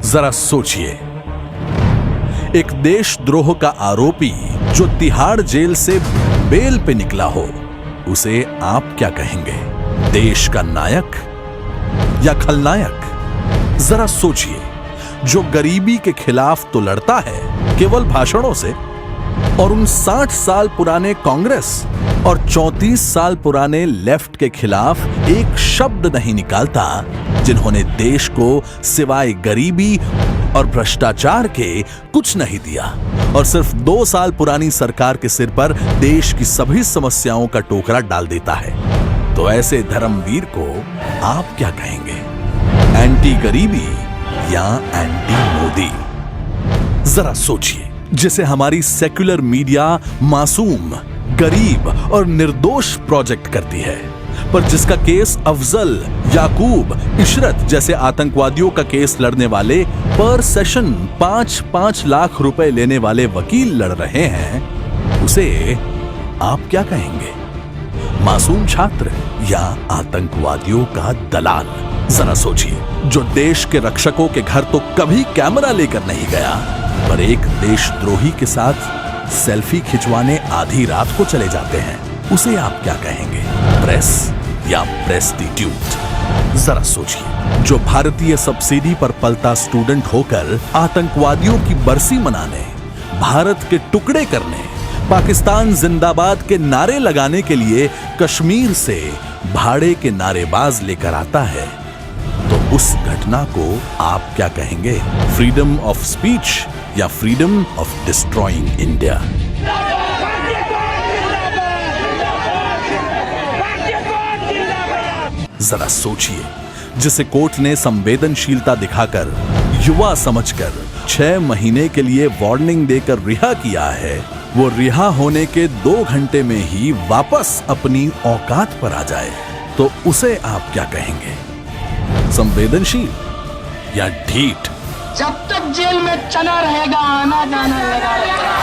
जरा सोचिए, एक देशद्रोह का आरोपी जो तिहाड़ जेल से बेल पे निकला हो, उसे आप क्या कहेंगे? देश का नायक या खलनायक? जरा सोचिए, जो गरीबी के खिलाफ तो लड़ता है केवल भाषणों से, और उन 60 साल पुराने कांग्रेस और 34 साल पुराने लेफ्ट के खिलाफ एक शब्द नहीं निकालता, जिन्होंने देश को सिवाय गरीबी और भ्रष्टाचार के कुछ नहीं दिया, और सिर्फ 2 साल पुरानी सरकार के सिर पर देश की सभी समस्याओं का टोकरा डाल देता है। तो ऐसे धर्मवीर को आप क्या कहेंगे? एंटी गरीबी या एंटी मोदी? जरा सोचिए, जिसे हमारी सेक्युलर मीडिया मासूम, गरीब और निर्दोष प्रोजेक्ट करती है, पर जिसका केस अफजल, याकूब, इशरत जैसे आतंकवादियों का केस लड़ने वाले पर सेशन 5-5 लाख रुपए लेने वाले वकील लड़ रहे हैं, उसे आप क्या कहेंगे? मासूम छात्र या आतंकवादियों का दलाल? जरा सोचिए, जो देश के रक्षकों के घर तो कभी कैमरा लेकर नहीं गया, पर एक देशद्रोही के साथ सेल्फी खिंचवाने आधी रात को चले जाते हैं, उसे आप क्या कहेंगे? प्रेस या प्रेस्टिट्यूट? जरा सोचिए, जो भारतीय सब्सिडी पर पलता स्टूडेंट होकर आतंकवादियों की बरसी मनाने, भारत के टुकड़े करने, पाकिस्तान जिंदाबाद के नारे लगाने के लिए कश्मीर से भाड़े के नारेबाज लेकर आता है, तो उस घटना को आप क्या कहेंगे? फ्रीडम ऑफ स्पीच या फ्रीडम ऑफ डिस्ट्रॉइंग इंडिया? जरा सोचिए, जिसे कोर्ट ने संवेदनशीलता दिखाकर, युवा समझकर 6 महीने के लिए वार्निंग देकर रिहा किया है, वो रिहा होने के 2 घंटे में ही वापस अपनी औकात पर आ जाए, तो उसे आप क्या कहेंगे? संवेदनशील या ढीठ? जब तक जेल में चना रहेगा, आना जाना लगा रहेगा।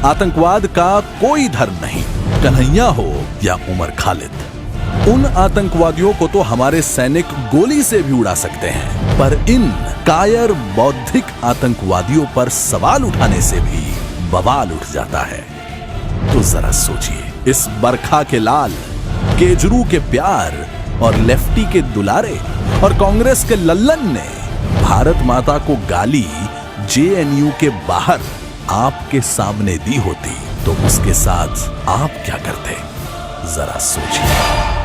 आतंकवाद का कोई धर्म नहीं, कन्हैया हो या उमर खालिद। उन आतंकवादियों को तो हमारे सैनिक गोली से भी उड़ा सकते हैं, पर इन कायर बौद्धिक आतंकवादियों पर सवाल उठाने से भी बवाल उठ जाता है। तो जरा सोचिए, इस बरखा के लाल, केजरू के प्यार और लेफ्टी के दुलारे और कांग्रेस के लल्लन ने भारत माता को गाली जेएनयू के बाहर आपके सामने दी होती, तो उसके साथ आप क्या करते? जरा सोचिए।